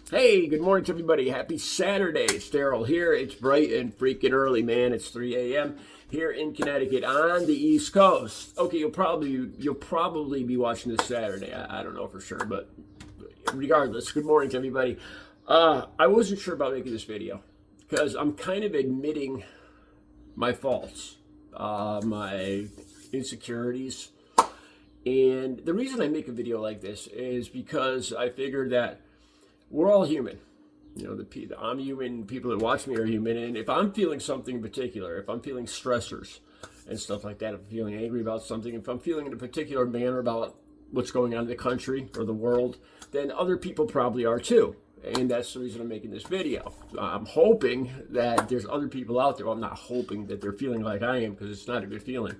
Hey, good morning to everybody. Happy Saturday. It's Daryl here. It's bright and freaking early, man. It's 3 a.m. here in Connecticut on the East Coast. Okay, you'll probably be watching this Saturday. I don't know for sure, but regardless, good morning to everybody. I wasn't sure about making this video because I'm kind of admitting my faults, my insecurities. And the reason I make a video like this is because I figured that we're all human. I'm human, people that watch me are human, and if I'm feeling something in particular, if I'm feeling stressors and stuff like that, if I'm feeling angry about something, if I'm feeling in a particular manner about what's going on in the country or the world, then other people probably are too. And that's the reason I'm making this video. I'm hoping that there's other people out there. Well, I'm not hoping that they're feeling like I am, because it's not a good feeling.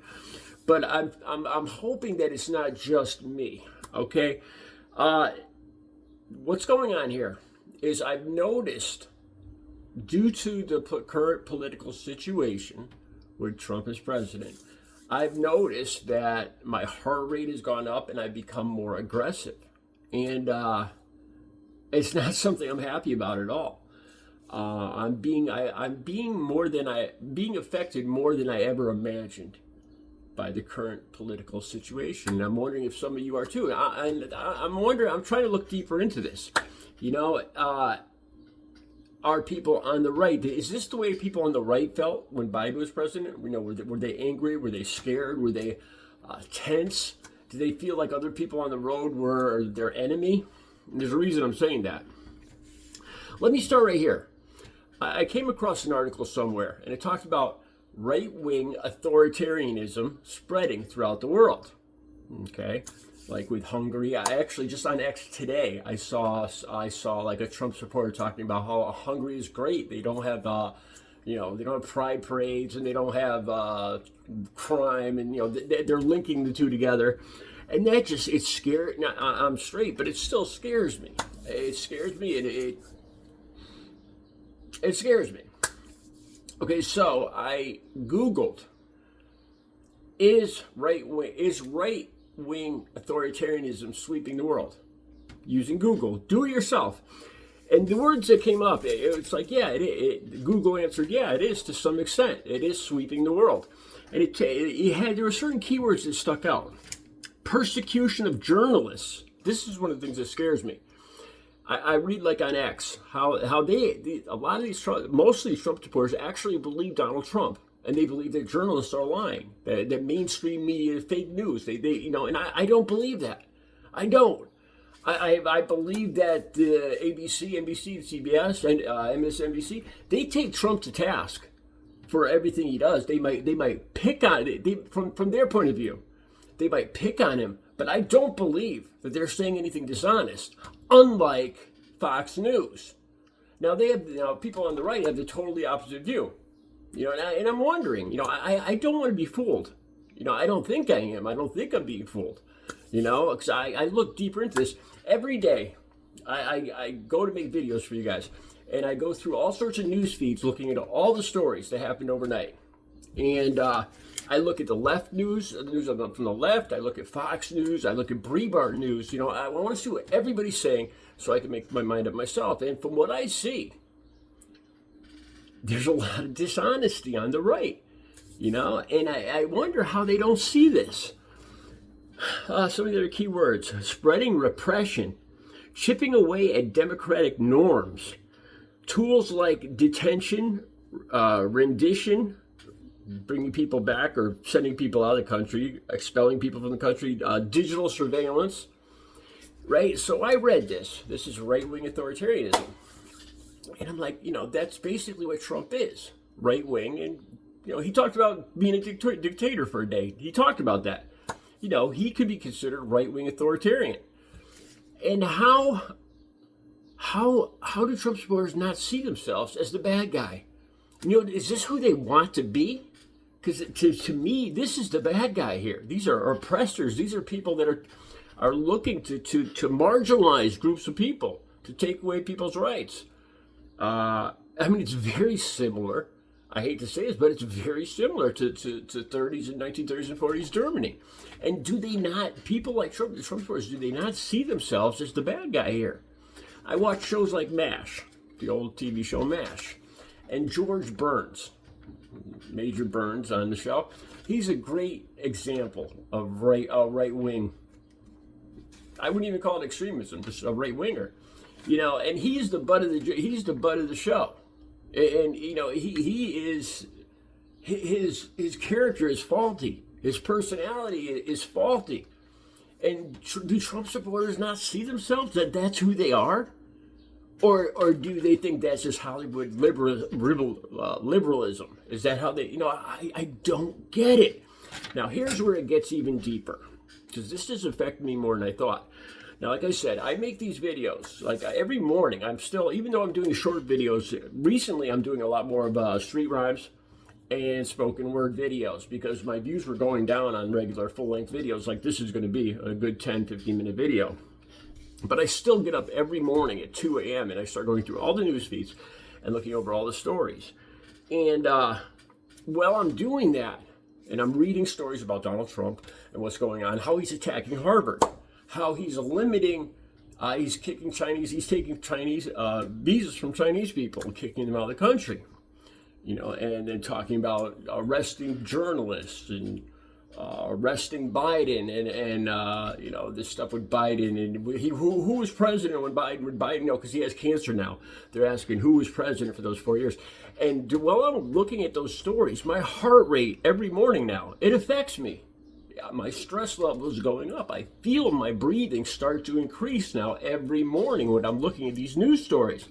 But I'm hoping that it's not just me, okay? What's going on here is I've noticed, due to the current political situation with Trump as president, I've noticed that my heart rate has gone up and I've become more aggressive. And it's not something I'm happy about at all. I'm being affected more than I ever imagined by the current political situation. And I'm wondering if some of you are too. I'm trying to look deeper into this. Are people on the right, is this the way people on the right felt when Biden was president? Were they angry? Were they scared? Were they tense? Did they feel like other people on the road were their enemy? And there's a reason I'm saying that. Let me start right here. I came across an article somewhere, and it talked about right-wing authoritarianism spreading throughout the world. Okay, like with Hungary. I actually, just on X today, I saw like a Trump supporter talking about how Hungary is great. They don't have they don't have pride parades, and they don't have crime, and they're linking the two together, and that just, it scared. Now, I'm straight, but it still scares me. It scares me, and it scares me. Okay, so I Googled, is right-wing authoritarianism sweeping the world? Using Google. Do it yourself. And the words that came up, it's like, yeah, Google answered, yeah, it is to some extent. It is sweeping the world. And there were certain keywords that stuck out. Persecution of journalists. This is one of the things that scares me. I read, like on X, how a lot of these most of these Trump supporters actually believe Donald Trump, and they believe that journalists are lying, that mainstream media is fake news. And I don't believe that. I don't. I believe that the ABC, NBC, CBS, and MSNBC, they take Trump to task for everything he does. They might pick on it. From their point of view, they might pick on him, but I don't believe that they're saying anything dishonest. Unlike Fox News. Now they have, people on the right have the totally opposite view. And I'm wondering, I don't want to be fooled. I don't think I am. I don't think I'm being fooled. Because I look deeper into this every day. I go to make videos for you guys, and I go through all sorts of news feeds looking at all the stories that happened overnight. And I look at the left news, the news from the left. I look at Fox News. I look at Breitbart News. I want to see what everybody's saying so I can make my mind up myself. And from what I see, there's a lot of dishonesty on the right, and I wonder how they don't see this. Some of the other key words: spreading repression, chipping away at democratic norms, tools like detention, rendition, bringing people back or sending people out of the country, expelling people from the country, digital surveillance, right? So I read this. This is right-wing authoritarianism. And I'm like, that's basically what Trump is, right-wing. And, he talked about being a dictator for a day. He talked about that. He could be considered right-wing authoritarian. And how do Trump supporters not see themselves as the bad guy? Is this who they want to be? Because to me, this is the bad guy here. These are oppressors. These are people that are looking to marginalize groups of people, to take away people's rights. It's very similar. I hate to say this, but it's very similar to 30s and 1930s and 40s Germany. And do they not, people like Trump supporters, do they not see themselves as the bad guy here? I watch shows like MASH, the old TV show MASH, and George Burns, Major Burns on the show. He's a great example of right wing. I wouldn't even call it extremism, just a right winger, And he's the butt of the show, and he is his character is faulty. His personality is faulty. And do Trump supporters not see themselves that that's who they are? Or do they think that's just Hollywood liberalism? Is that how they, I don't get it. Now, here's where it gets even deeper, because this has affected me more than I thought. Now, like I said, I make these videos, like every morning. I'm still, even though I'm doing short videos, recently I'm doing a lot more of street rhymes and spoken word videos, because my views were going down on regular full-length videos. Like this is going to be a good 10-15 minute video. But I still get up every morning at 2 a.m. and I start going through all the news feeds and looking over all the stories. And while I'm doing that, and I'm reading stories about Donald Trump and what's going on, how he's attacking Harvard, how he's limiting, he's taking Chinese visas from Chinese people and kicking them out of the country. And then talking about arresting journalists and arresting Biden and this stuff with Biden and who was president when Biden, because he has cancer now. They're asking who was president for those 4 years. And while I'm looking at those stories, my heart rate every morning now, it affects me. My stress level is going up. I feel my breathing start to increase now every morning when I'm looking at these news stories,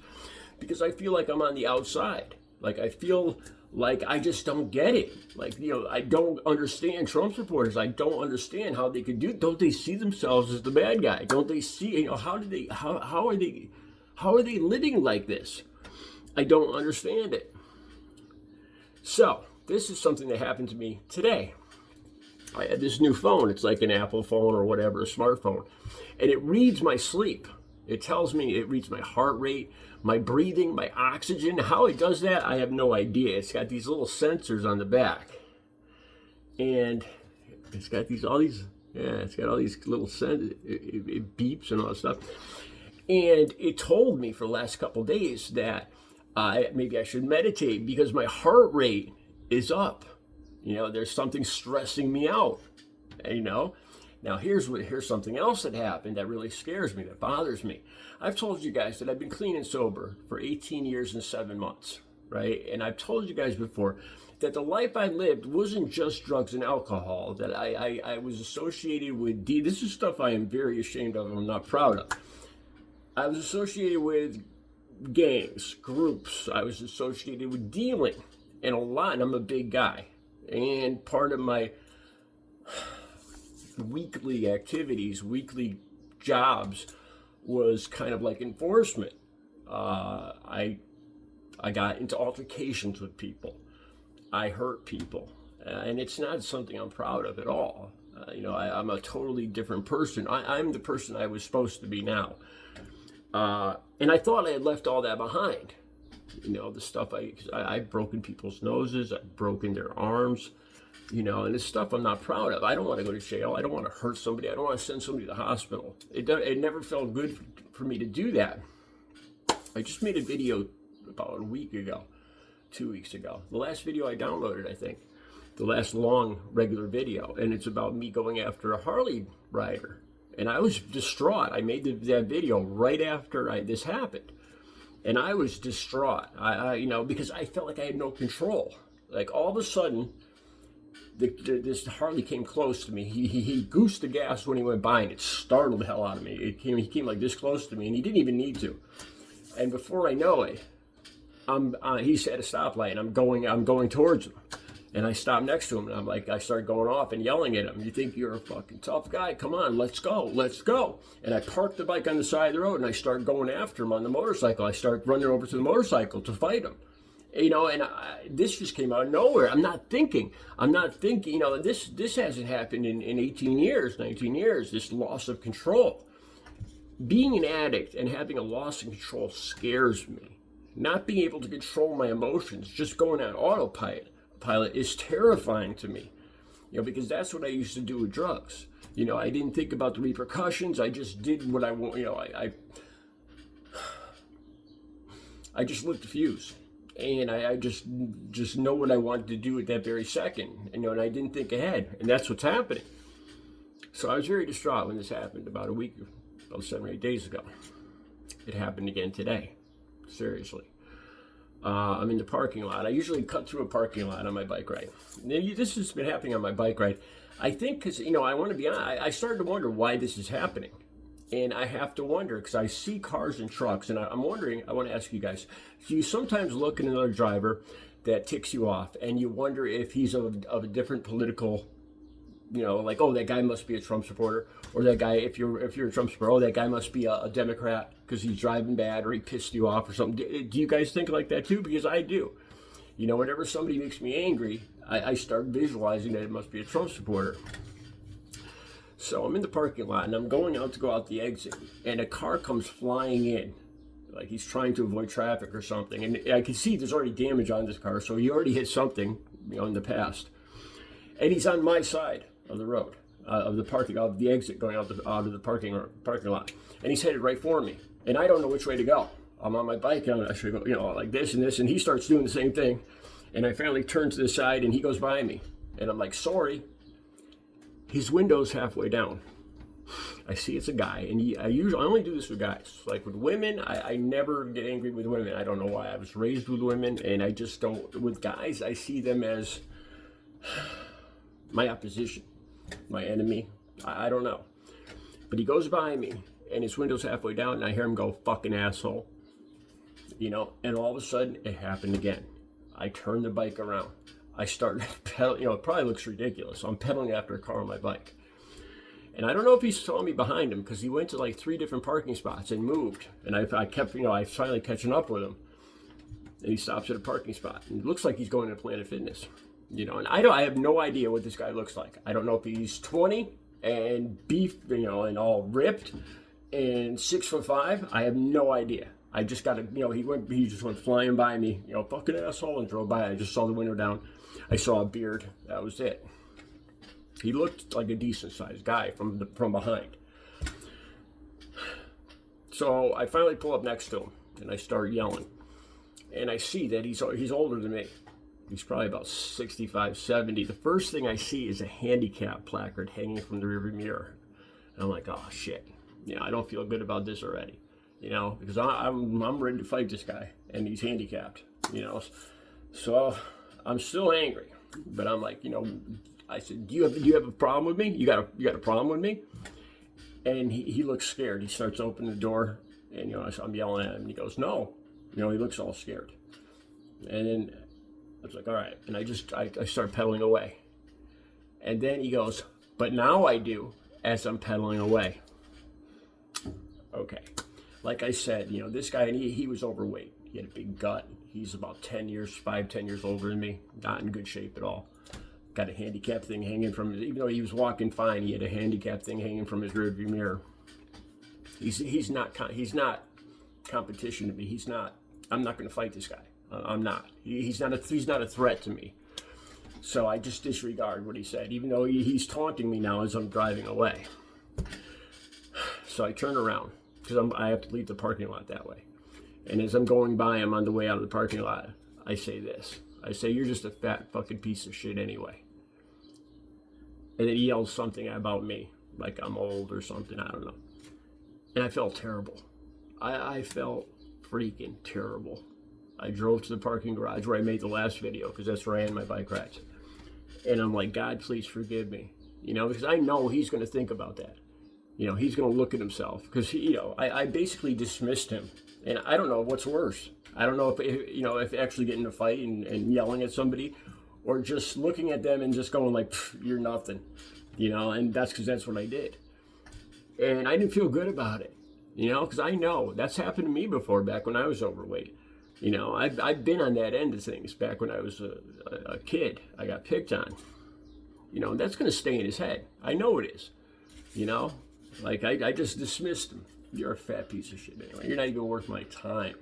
because I feel like I'm on the outside. Like I feel like I just don't get it. Like, I don't understand Trump supporters. I don't understand how they could do it. Don't they see themselves as the bad guy? Don't they see, how are they living like this? I don't understand it. So this is something that happened to me today. I had this new phone. It's like an Apple phone or whatever, a smartphone. And it reads my sleep. It tells me, it reads my heart rate, my breathing, my oxygen. How it does that, I have no idea. It's got these little sensors on the back. And it's got all these little sensors. It beeps and all that stuff. And it told me for the last couple of days that maybe I should meditate because my heart rate is up. There's something stressing me out, Now, here's something else that happened that really scares me, that bothers me. I've told you guys that I've been clean and sober for 18 years and 7 months, right? And I've told you guys before that the life I lived wasn't just drugs and alcohol, that I was associated with, this is stuff I am very ashamed of and I'm not proud of. I was associated with gangs, groups. I was associated with dealing and a lot, and I'm a big guy. And part of my weekly activities, weekly jobs was kind of like enforcement. I got into altercations with people. I hurt people. And it's not something I'm proud of at all. I'm a totally different person. I'm the person I was supposed to be now. And I thought I had left all that behind. The stuff I've broken people's noses, I've broken their arms, and it's stuff I'm not proud of. I don't want to go to jail. I don't want to hurt somebody. I don't want to send somebody to the hospital. It never felt good for me to do that. I just made a video about a week ago, 2 weeks ago. The last video I downloaded, I think. The last long regular video. And it's about me going after a Harley rider. And I was distraught. I made that video right after this happened. And I was distraught, because I felt like I had no control. Like all of a sudden, this Harley came close to me. He goosed the gas when he went by, and it startled the hell out of me. He came like this close to me, and he didn't even need to. And before I know it, he's at a stoplight, and I'm going towards him. And I stopped next to him, and I started going off and yelling at him. You think you're a fucking tough guy? Come on, let's go. And I parked the bike on the side of the road, and I started going after him on the motorcycle. I started running over to the motorcycle to fight him. This just came out of nowhere. I'm not thinking, this hasn't happened in 18 years, 19 years, this loss of control. Being an addict and having a loss of control scares me. Not being able to control my emotions, just going on autopilot is terrifying to me, because that's what I used to do with drugs. I didn't think about the repercussions. I just did what I want. I just lit the fuse. And I just know what I wanted to do at that very second. And I didn't think ahead. And that's what's happening. So I was very distraught when this happened about 7 or 8 days ago. It happened again today. Seriously. I'm in the parking lot. I usually cut through a parking lot on my bike ride. This has been happening on my bike ride. I think because, I want to be honest, I started to wonder why this is happening. And I have to wonder because I see cars and trucks, and I'm wondering, I want to ask you guys, do you sometimes look at another driver that ticks you off and you wonder if he's of a different political, like, oh, that guy must be a Trump supporter, or that guy, if you're a Trump supporter, oh, that guy must be a Democrat because he's driving bad or he pissed you off or something. Do you guys think like that too? Because I do. Whenever somebody makes me angry, I start visualizing that it must be a Trump supporter. So I'm in the parking lot, and I'm going out to go out the exit, and a car comes flying in, like he's trying to avoid traffic or something. And I can see there's already damage on this car, so he already hit something, in the past. And he's on my side of the road, of the exit going out of the parking lot, and he's headed right for me. And I don't know which way to go. I'm on my bike, and I should go, like this and this, and he starts doing the same thing. And I finally turn to the side, and he goes by me, and I'm like, sorry. His window's halfway down. I see it's a guy, and I only do this with guys. Like with women, I never get angry with women. I don't know why. I was raised with women, and I just don't. With guys, I see them as my opposition, my enemy. I don't know. But he goes by me, and his window's halfway down, and I hear him go, fucking asshole. And all of a sudden, it happened again. I turn the bike around. I start pedaling, it probably looks ridiculous. So I'm pedaling after a car on my bike. And I don't know if he saw me behind him because he went to like 3 different parking spots and moved. And I kept, I finally catching up with him. And he stops at a parking spot. And it looks like he's going to Planet Fitness. And I have no idea what this guy looks like. I don't know if he's 20 and beef, and all ripped and 6'5". I have no idea. I just got to, he just went flying by me, fucking asshole, and drove by. I just saw the window down. I saw a beard. That was it. He looked like a decent sized guy from behind. So I finally pull up next to him and I start yelling. And I see that he's older than me. He's probably about 65, 70. The first thing I see is a handicap placard hanging from the rearview mirror. And I'm like, oh shit. I don't feel good about this already. Because I'm ready to fight this guy, and he's handicapped, So I'm still angry, but I'm like, I said, do you have a problem with me? You got a problem with me? And he looks scared. He starts opening the door, and I'm yelling at him, and he goes, no. He looks all scared. And then I was like, all right. And I start pedaling away. And then he goes, but now I do, as I'm pedaling away. Okay. Like I said, this guy, and he was overweight. He had a big gut. He's about 10 years older than me. Not in good shape at all. Got a handicap thing hanging from his, even though he was walking fine, he had a handicap thing hanging from his rearview mirror. He's not competition to me. I'm not going to fight this guy. I'm not. He's not a threat to me. So I just disregard what he said, even though he's taunting me now as I'm driving away. So I turn around, because I have to leave the parking lot that way. And as I'm going by him on the way out of the parking lot, I say this. I say, you're just a fat fucking piece of shit anyway. And then he yells something about me, like I'm old or something, I don't know. And I felt terrible. I felt freaking terrible. I drove to the parking garage where I made the last video, because that's where I end my bike rides. And I'm like, God, please forgive me. Because I know he's going to think about that. He's going to look at himself because I basically dismissed him, and I don't know what's worse. I don't know if actually getting in a fight and yelling at somebody, or just looking at them and just going like, you're nothing, and that's what I did. And I didn't feel good about it, because I know that's happened to me before back when I was overweight. I've been on that end of things back when I was a kid. I got picked on, that's going to stay in his head. I know it is, Like, I just dismissed him. You're a fat piece of shit anyway. You're not even worth my time.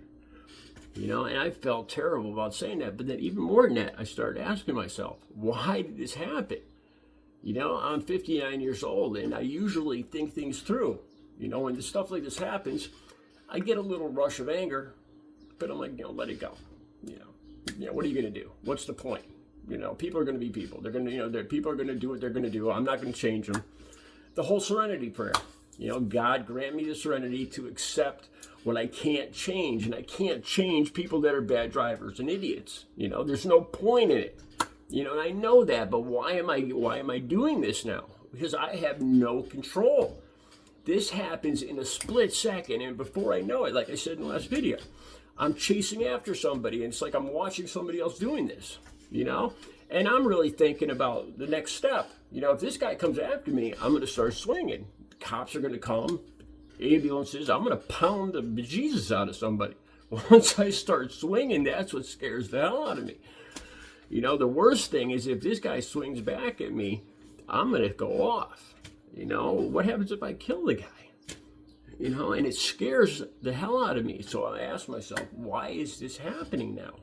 And I felt terrible about saying that. But then even more than that, I started asking myself, why did this happen? I'm 59 years old, and I usually think things through. When stuff like this happens, I get a little rush of anger, but I'm like, let it go. What are you going to do? What's the point? People are going to be people. They're going to, people are going to do what they're going to do. I'm not going to change them. The whole serenity prayer. God grant me the serenity to accept what I can't change, and I can't change people that are bad drivers and idiots. There's no point in it. And I know that, but why am I doing this now? Because I have no control. This happens in a split second, and before I know it, like I said in the last video, I'm chasing after somebody, and it's like I'm watching somebody else doing this, And I'm really thinking about the next step. If this guy comes after me, I'm going to start swinging. The cops are going to come, ambulances. I'm going to pound the bejesus out of somebody. Once I start swinging, that's what scares the hell out of me. The worst thing is if this guy swings back at me, I'm going to go off. What happens if I kill the guy? And it scares the hell out of me. So I ask myself, why is this happening now?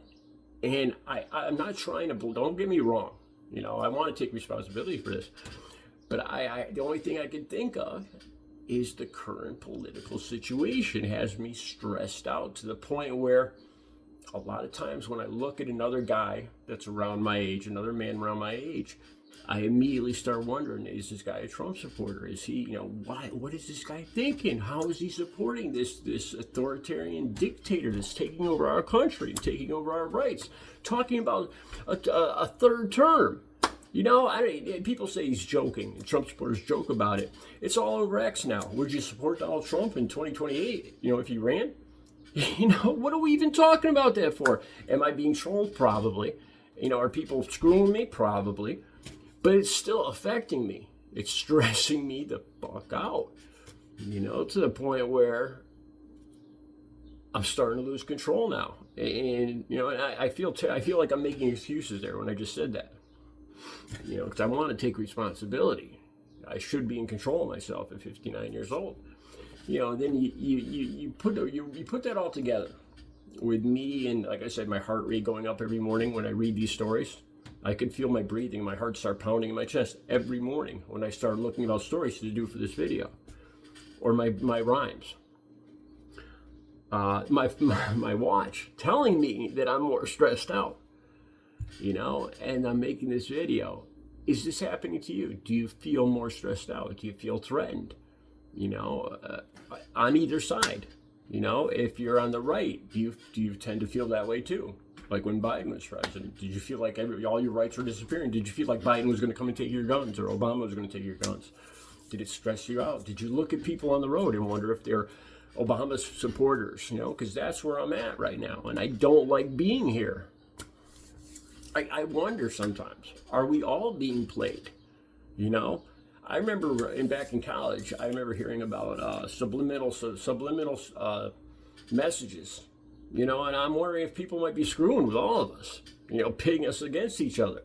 And I'm not trying to, don't get me wrong. I want to take responsibility for this. But the only thing I can think of is the current political situation has me stressed out to the point where a lot of times when I look at another guy that's around my age, another man around my age, I immediately start wondering, is this guy a Trump supporter? Is he, what is this guy thinking? How is he supporting this authoritarian dictator that's taking over our country, taking over our rights, talking about a third term? People say he's joking, and Trump supporters joke about it. It's all over X now. Would you support Donald Trump in 2028, if he ran? What are we even talking about that for? Am I being trolled? Probably. Are people screwing me? Probably. But it's still affecting me. It's stressing me the fuck out. To the point where I'm starting to lose control now. And I feel like I'm making excuses there when I just said that. Because I want to take responsibility. I should be in control of myself at 59 years old. Then you put that all together with me, and like I said, my heart rate going up every morning when I read these stories. I could feel my breathing, my heart start pounding in my chest every morning when I start looking about stories to do for this video, or my rhymes. My watch telling me that I'm more stressed out, and I'm making this video. Is this happening to you? Do you feel more stressed out? Do you feel threatened? On either side, if you're on the right, do you tend to feel that way too? Like when Biden was president, did you feel like all your rights were disappearing? Did you feel like Biden was going to come and take your guns, or Obama was going to take your guns? Did it stress you out? Did you look at people on the road and wonder if they're Obama's supporters? Because that's where I'm at right now, and I don't like being here. I wonder sometimes, are we all being played? I remember back in college, I remember hearing about subliminal messages. And I'm wondering if people might be screwing with all of us, pitting us against each other,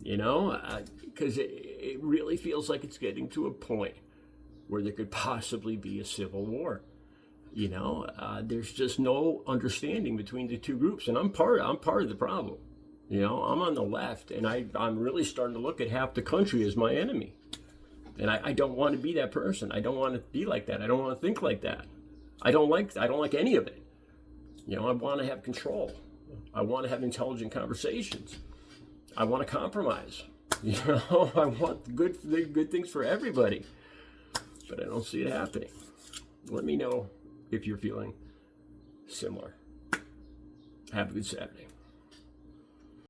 because it really feels like it's getting to a point where there could possibly be a civil war. There's just no understanding between the two groups, and I'm part of the problem. I'm on the left, and I'm really starting to look at half the country as my enemy, and I don't want to be that person. I don't want to be like that. I don't want to think like that. I don't like any of it. I want to have control. I want to have intelligent conversations. I want to compromise. I want good things for everybody. But I don't see it happening. Let me know if you're feeling similar. Have a good Saturday.